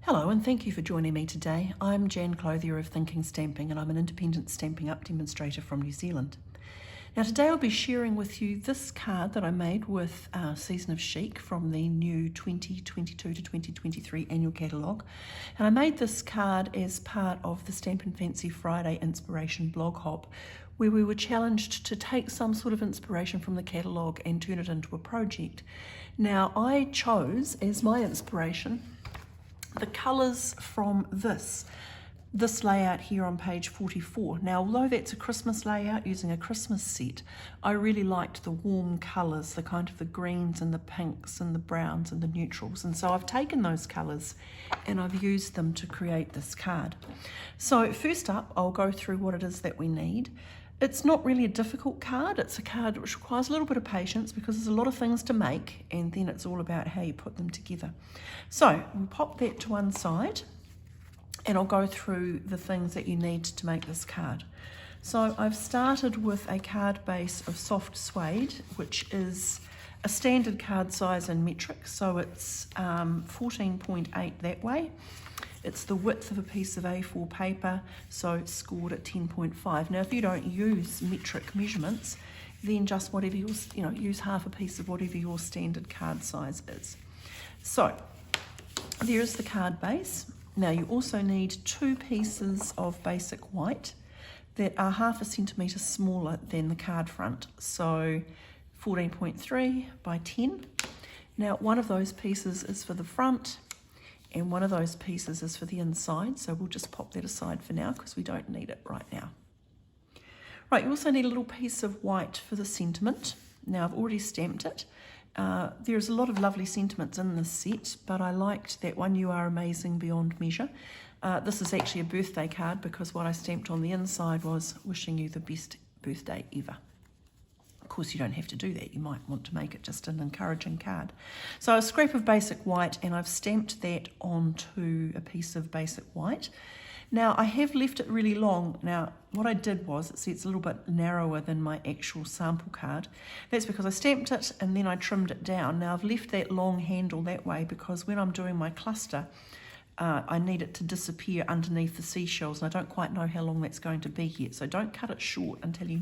Hello and thank you for joining me today. I'm Jan Clothier of Thinking Stamping and I'm an independent Stampin' Up demonstrator from New Zealand. Now today I'll be sharing with you this card that I made with Season of Chic from the new 2022 to 2023 annual catalogue. And I made this card as part of the Stampin' Fancy Friday Inspiration blog hop, where we were challenged to take some sort of inspiration from the catalogue and turn it into a project. Now I chose as my inspiration the colours from this layout here on page 44. Now, although that's a Christmas layout using a Christmas set, I really liked the warm colours, the kind of the greens and the pinks and the browns and the neutrals. And so I've taken those colours and I've used them to create this card. So first up, I'll go through what it is that we need. It's not really a difficult card. It's a card which requires a little bit of patience because there's a lot of things to make, and then it's all about how you put them together. So we'll pop that to one side and I'll go through the things that you need to make this card. So I've started with a card base of soft suede, which is a standard card size in metric. So it's 14.8 that way. It's the width of a piece of A4 paper, so it's scored at 10.5. Now, if you don't use metric measurements, then just whatever your, use half a piece of whatever your standard card size is. So, there is the card base. Now, you also need 2 pieces of basic white that are half a centimetre smaller than the card front. So, 14.3 by 10. Now, one of those pieces is for the front, and one of those pieces is for the inside, so we'll just pop that aside for now because we don't need it right now. Right, you also need a little piece of white for the sentiment. Now I've already stamped it. There's a lot of lovely sentiments in this set, but I liked that one, "You are amazing beyond measure." This is actually a birthday card because what I stamped on the inside was "Wishing you the best birthday ever." Of course, you don't have to do that. You might want to make it just an encouraging card. So a scrap of basic white, and I've stamped that onto a piece of basic white. Now, I have left it really long. Now, what I did was, see, it's a little bit narrower than my actual sample card. That's because I stamped it and then I trimmed it down. Now, I've left that long handle that way because when I'm doing my cluster, I need it to disappear underneath the seashells, and I don't quite know how long that's going to be yet. So don't cut it short until you're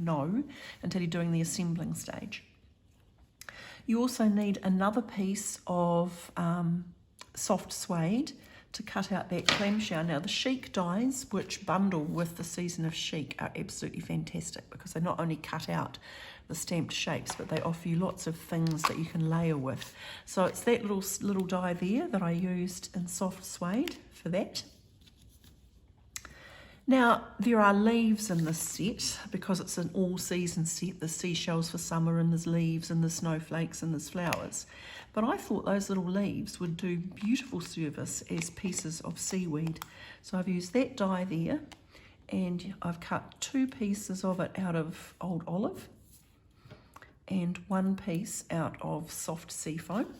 doing the assembling stage. You also need another piece of soft suede to cut out that clamshell. Now the Chic dies, which bundle with the Season of Chic, are absolutely fantastic because they not only cut out the stamped shapes, but they offer you lots of things that you can layer with. So it's that little die there that I used in soft suede for that. Now, there are leaves in this set because it's an all-season set. There's seashells for summer, and there's leaves, and there's snowflakes, and there's flowers. But I thought those little leaves would do beautiful service as pieces of seaweed. So I've used that die there, and I've cut 2 pieces of it out of old olive and 1 piece out of soft seafoam.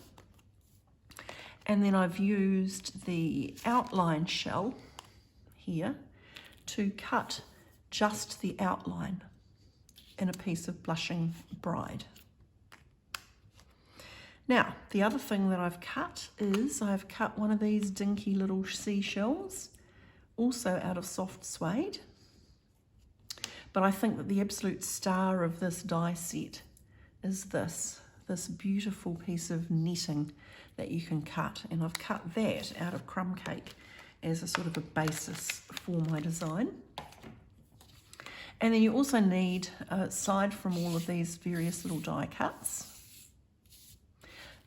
And then I've used the outline shell here to cut just the outline in a piece of Blushing Bride. Now, the other thing that I've cut is I've cut one of these dinky little seashells, also out of soft suede. But I think that the absolute star of this die set is this beautiful piece of netting that you can cut. And I've cut that out of crumb cake as a sort of a basis for my design. And then you also need, aside from all of these various little die cuts,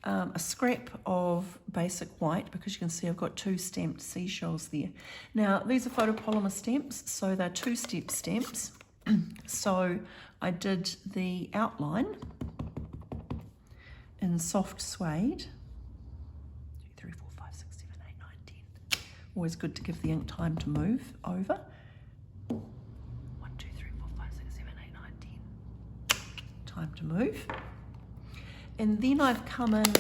a scrap of basic white, because you can see I've got 2 stamped seashells there. Now, these are photopolymer stamps, so they're 2-step stamps. So I did the outline in soft suede. 2, 3, 4, 5, 6, 7, 8, 9, 10. Always good to give the ink time to move over. 1, 2, 3, 4, 5, 6, 7, 8, 9, 10. Time to move. And then I've come in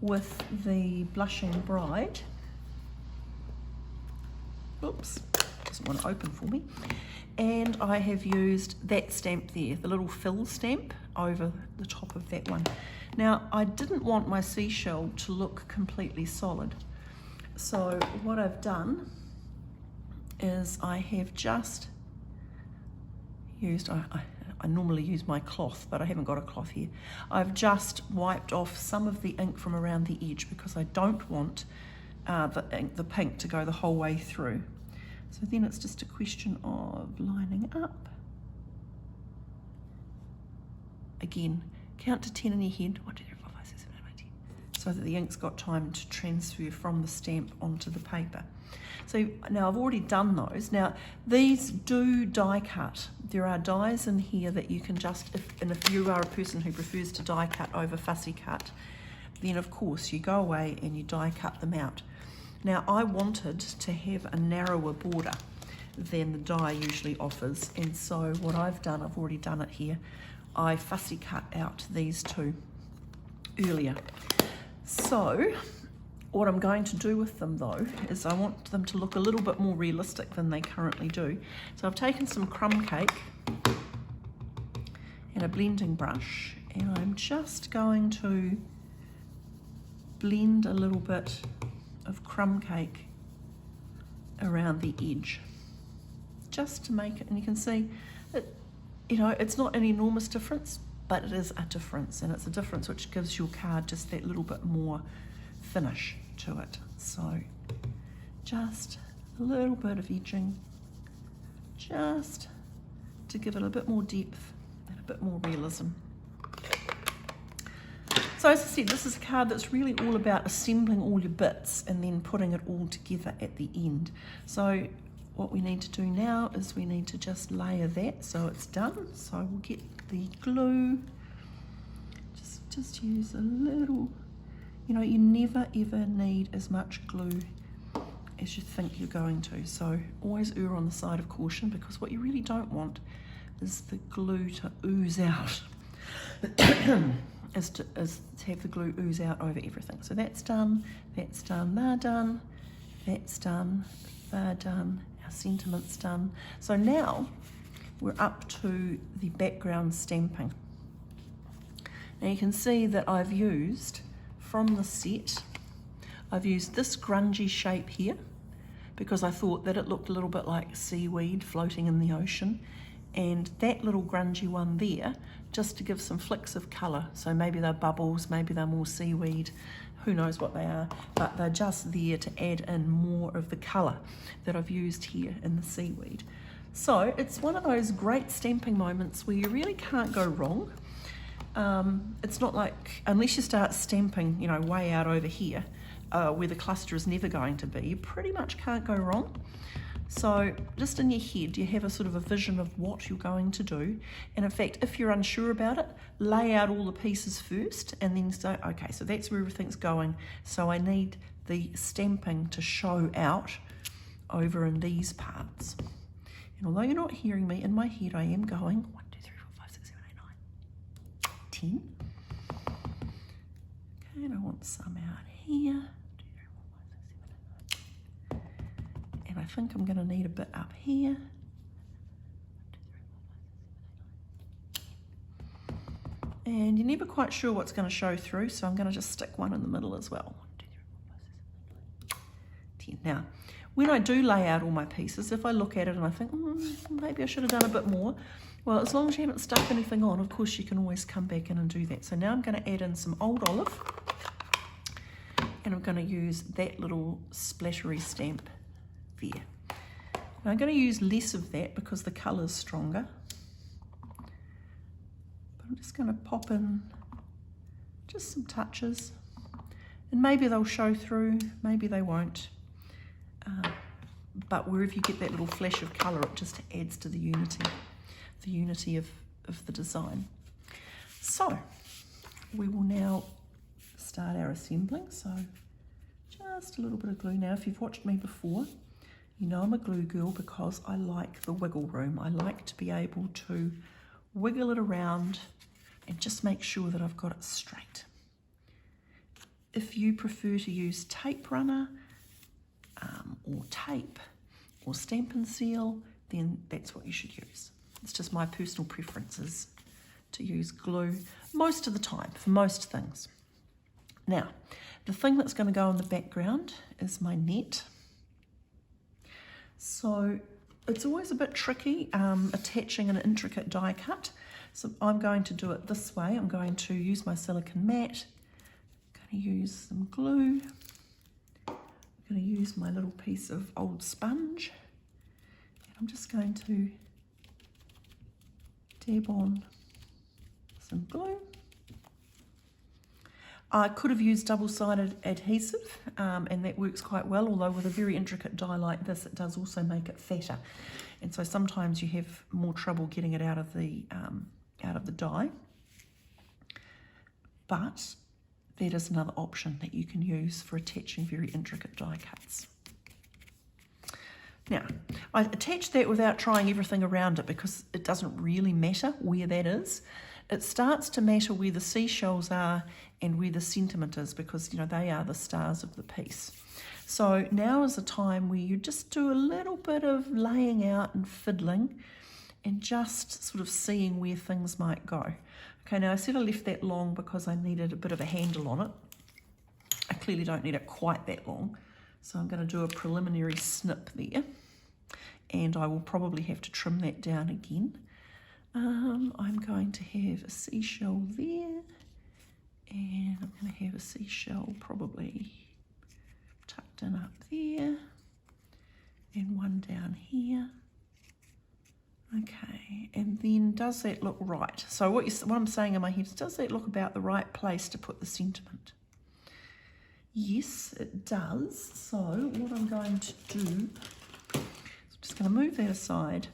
with the Blushing Bride. Oops, doesn't want to open for me. And I have used that stamp there, the little fill stamp over the top of that one. Now, I didn't want my seashell to look completely solid. So what I've done is I have just used, I normally use my cloth, but I haven't got a cloth here. I've just wiped off some of the ink from around the edge because I don't want the pink to go the whole way through. So then it's just a question of lining up. Again, count to 10 in your head. 1, 2, 3, 4, 5, 6, 7, 8, 9, 10. So that the ink's got time to transfer from the stamp onto the paper. So now I've already done those. Now these do die cut. There are dies in here that you can just, if you are a person who prefers to die cut over fussy cut, then of course you go away and you die cut them out. Now I wanted to have a narrower border than the die usually offers, and so what I've done, I've already done it here, I fussy cut out these two earlier. So what I'm going to do with them though is I want them to look a little bit more realistic than they currently do. So I've taken some crumb cake and a blending brush, and I'm just going to blend a little bit of crumb cake around the edge, just to make it, and you can see it, you know, it's not an enormous difference, but it is a difference, and it's a difference which gives your card just that little bit more finish to it. So just a little bit of edging, just to give it a bit more depth and a bit more realism. So as I said, this is a card that's really all about assembling all your bits and then putting it all together at the end. So what we need to do now is we need to just layer that so it's done. So we'll get the glue, just use a little, you know, you never ever need as much glue as you think you're going to. So always err on the side of caution, because what you really don't want is the glue to ooze out. Is to have the glue ooze out over everything. So that's done, they're done, that's done, they're done, our sentiment's done. So now we're up to the background stamping. Now you can see that I've used, from the set, I've used this grungy shape here because I thought that it looked a little bit like seaweed floating in the ocean, and that little grungy one there, just to give some flicks of colour. So maybe they're bubbles, maybe they're more seaweed, who knows what they are, but they're just there to add in more of the colour that I've used here in the seaweed. So it's one of those great stamping moments where you really can't go wrong. It's not like, unless you start stamping, you know, way out over here, where the cluster is never going to be, you pretty much can't go wrong. So just in your head, you have a sort of a vision of what you're going to do. And in fact, if you're unsure about it, lay out all the pieces first and then say, okay, so that's where everything's going. So I need the stamping to show out over in these parts. And although you're not hearing me, in my head I am going 1, 2, 3, 4, 5, 6, 7, 8, 9, 10. Okay, and I want some out here. And I think I'm going to need a bit up here. And you're never quite sure what's going to show through, so I'm going to just stick one in the middle as well. 1, 2, 3, 4, 5, 6, 7, 8, 9, 10. Now, when I do lay out all my pieces, if I look at it and I think, maybe I should have done a bit more, well, as long as you haven't stuck anything on, of course you can always come back in and do that. So now I'm going to add in some old olive, and I'm going to use that little splattery stamp there. Now I'm going to use less of that because the colour's stronger. But I'm just going to pop in just some touches, and maybe they'll show through, maybe they won't. But wherever you get that little flash of colour, it just adds to the unity of the design. So we will now start our assembling. So just a little bit of glue. Now, if you've watched me before, you know I'm a glue girl because I like the wiggle room. I like to be able to wiggle it around and just make sure that I've got it straight. If you prefer to use tape runner or tape or Stampin' Seal, then that's what you should use. It's just my personal preferences to use glue most of the time for most things. Now, the thing that's going to go in the background is my net. So it's always a bit tricky attaching an intricate die cut. So I'm going to do it this way. I'm going to use my silicone mat. I'm going to use some glue. I'm going to use my little piece of old sponge. And I'm just going to dab on some glue. I could have used double-sided adhesive and that works quite well, although with a very intricate die like this it does also make it fatter, and so sometimes you have more trouble getting it out of the die. But that is another option that you can use for attaching very intricate die cuts. Now, I attached that without trying everything around it because it doesn't really matter where that is. It starts to matter where the seashells are and where the sentiment is, because they are the stars of the piece. So now is a time where you just do a little bit of laying out and fiddling and just sort of seeing where things might go. Okay, now I said I left that long because I needed a bit of a handle on it. I clearly don't need it quite that long, so I'm going to do a preliminary snip there, and I will probably have to trim that down again. I'm going to have a seashell there, and I'm going to have a seashell probably tucked in up there, and one down here. Okay, and then does that look right? So what I'm saying in my head is, does that look about the right place to put the sentiment? Yes, it does. So what I'm going to do, I'm just going to move that aside.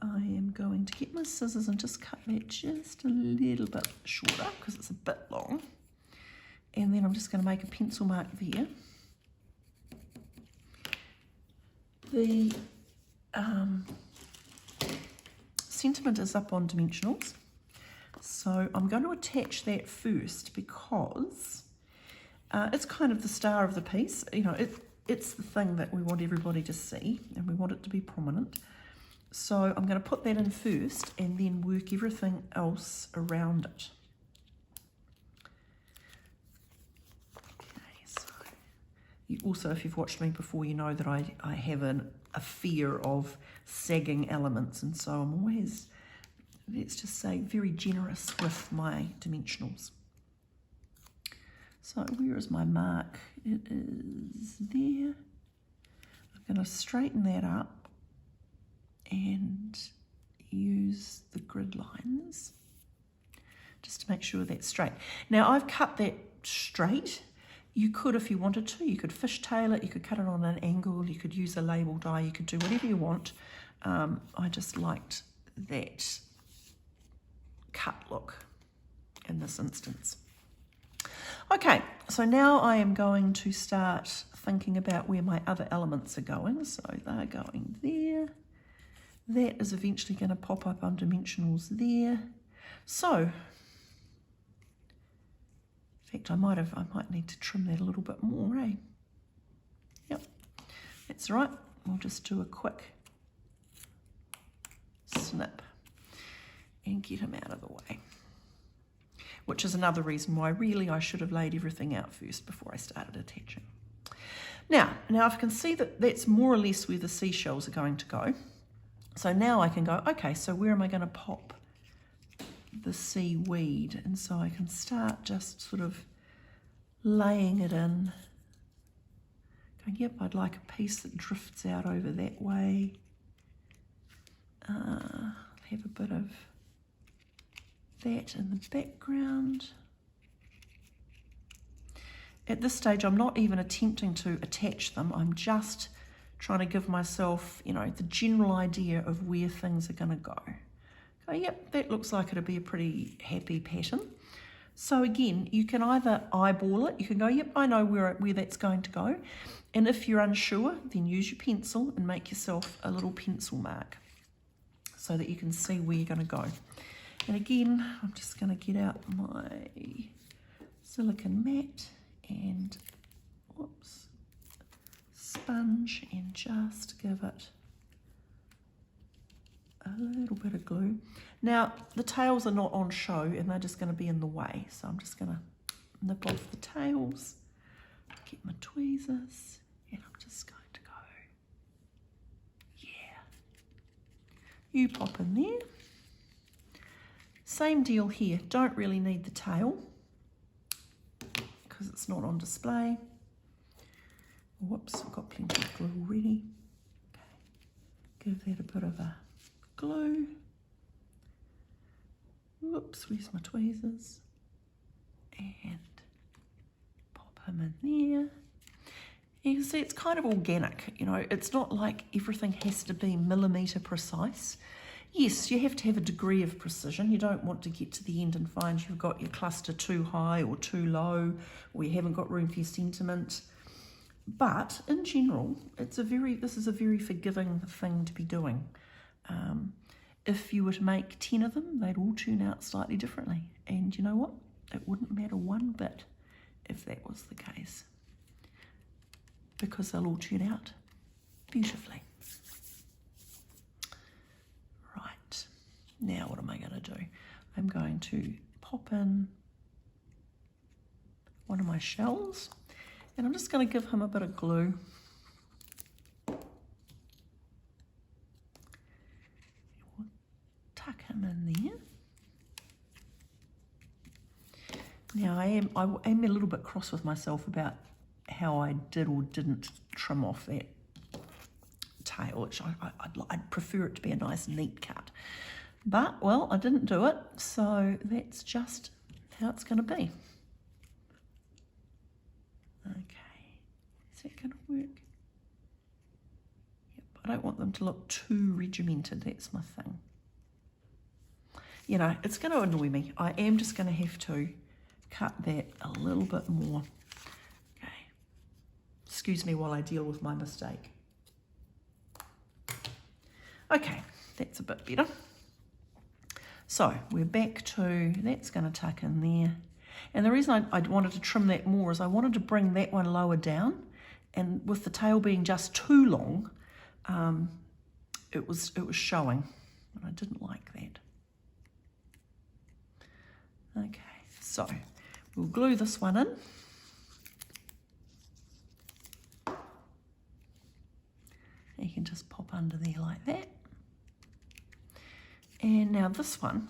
I am going to get my scissors and just cut that just a little bit shorter because it's a bit long. And then I'm just going to make a pencil mark there. The sentiment is up on dimensionals. So I'm going to attach that first because it's kind of the star of the piece. It's the thing that we want everybody to see and we want it to be prominent. So I'm going to put that in first and then work everything else around it. Okay, so also, if you've watched me before, you know that I have a fear of sagging elements, and so I'm always, let's just say, very generous with my dimensionals. So where is my mark? It is there. I'm going to straighten that up and use the grid lines just to make sure that's straight. Now I've cut that straight. You could, if you wanted to, you could fishtail it, you could cut it on an angle, you could use a label die, you could do whatever you want. I just liked that cut look in this instance. Okay, so now I am going to start thinking about where my other elements are going. So they're going there. That is eventually going to pop up on dimensionals there. So, in fact, I might need to trim that a little bit more, eh? Yep, that's right. We'll just do a quick snip and get him out of the way. Which is another reason why really I should have laid everything out first before I started attaching. Now I can see that that's more or less where the seashells are going to go. So now I can go, okay, so where am I going to pop the seaweed? And so I can start just sort of laying it in. Going, yep, I'd like a piece that drifts out over that way. Have a bit of that in the background. At this stage, I'm not even attempting to attach them. I'm just trying to give myself, the general idea of where things are going to go. Okay, yep, that looks like it'll be a pretty happy pattern. So again, you can either eyeball it, you can go, yep, I know where that's going to go. And if you're unsure, then use your pencil and make yourself a little pencil mark so that you can see where you're going to go. And again, I'm just going to get out my silicone mat and, whoops, sponge and just give it a little bit of glue. Now, the tails are not on show and they're just going to be in the way, so I'm just going to nip off the tails, get my tweezers, and I'm just going to go, yeah. You pop in there. Same deal here, don't really need the tail because it's not on display. Whoops, I've got plenty of glue already. Okay. Give that a bit of a glue. Whoops, where's my tweezers? And pop him in there. You can see it's kind of organic, you know, it's not like everything has to be millimetre precise. Yes, you have to have a degree of precision. You don't want to get to the end and find you've got your cluster too high or too low, or you haven't got room for your sentiment. But in general, this is a very forgiving thing to be doing. If you were to make 10 of them, they'd all turn out slightly differently. And you know what? It wouldn't matter one bit if that was the case, because they'll all turn out beautifully. Right, now what am I going to do? I'm going to pop in one of my shells, and I'm just going to give him a bit of glue. We'll tuck him in there. Now I am a little bit cross with myself about how I did or didn't trim off that tail, which I'd prefer it to be a nice neat cut. But, well, I didn't do it, so that's just how it's going to be. Okay, is that going to work? Yep, I don't want them to look too regimented, that's my thing. You know, it's going to annoy me. I am just going to have to cut that a little bit more. Okay, excuse me while I deal with my mistake. Okay, that's a bit better. So we're back to, that's going to tuck in there. And the reason I wanted to trim that more is I wanted to bring that one lower down, and with the tail being just too long, it was showing, and I didn't like that. Okay, so we'll glue this one in. You can just pop under there like that. And now this one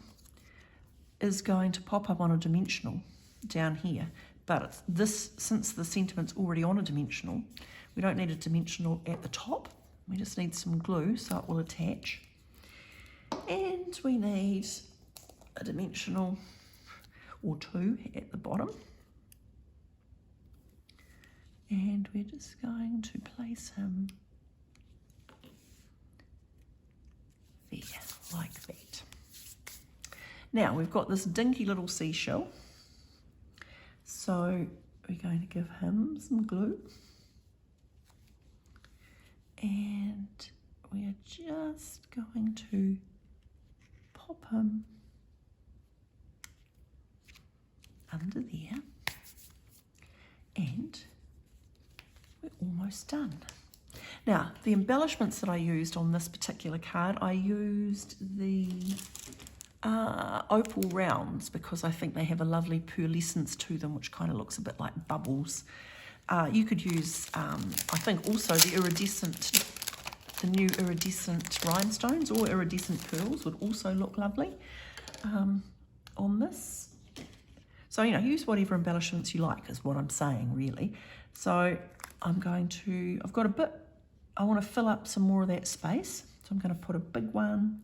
is going to pop up on a dimensional down here, but since the sentiment's already on a dimensional, we don't need a dimensional at the top. We just need some glue so it will attach. And we need a dimensional or two at the bottom. And we're just going to place him there, like that. Now we've got this dinky little seashell, so we're going to give him some glue, and we're just going to pop him under there, and we're almost done. Now, the embellishments that I used on this particular card, I used the opal rounds because I think they have a lovely pearlescence to them, which kind of looks a bit like bubbles. You could use, I think, also the new iridescent rhinestones or iridescent pearls would also look lovely on this. So, you know, use whatever embellishments you like is what I'm saying, really. So I've got a bit, I want to fill up some more of that space. So I'm going to put a big one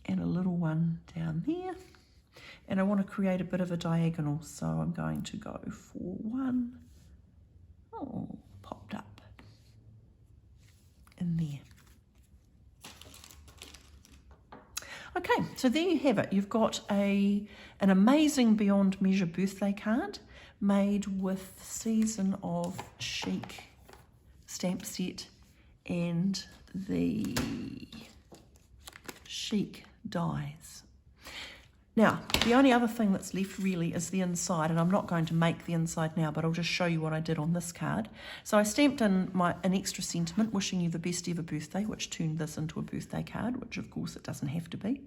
and a little one down there. And I want to create a bit of a diagonal. So I'm going to go for one, popped up in there. Okay, so there you have it. You've got an amazing Beyond Measure birthday card made with the Season of Chic stamp set and the Chic dies. Now, the only other thing that's left really is the inside, and I'm not going to make the inside now, but I'll just show you what I did on this card. So I stamped in an extra sentiment, wishing you the best ever birthday, which turned this into a birthday card, which of course it doesn't have to be.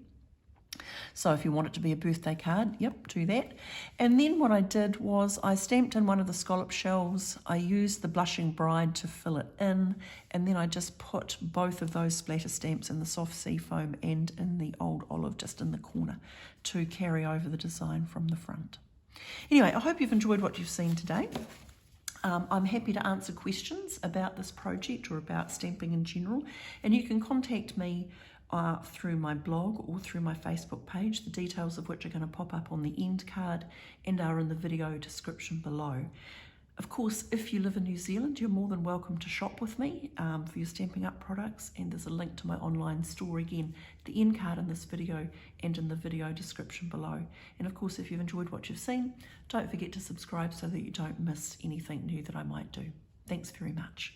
So if you want it to be a birthday card, yep, do that. And then what I did was I stamped in one of the scallop shells. I used the Blushing Bride to fill it in, and then I just put both of those splatter stamps in the soft sea foam and in the old olive just in the corner to carry over the design from the front. Anyway, I hope you've enjoyed what you've seen today. I'm happy to answer questions about this project or about stamping in general, and you can contact me through my blog or through my Facebook page, the details of which are going to pop up on the end card and are in the video description below. Of course, if you live in New Zealand, you're more than welcome to shop with me for your Stampin' Up products, and there's a link to my online store again, the end card in this video and in the video description below. And of course, if you've enjoyed what you've seen, don't forget to subscribe so that you don't miss anything new that I might do. Thanks very much.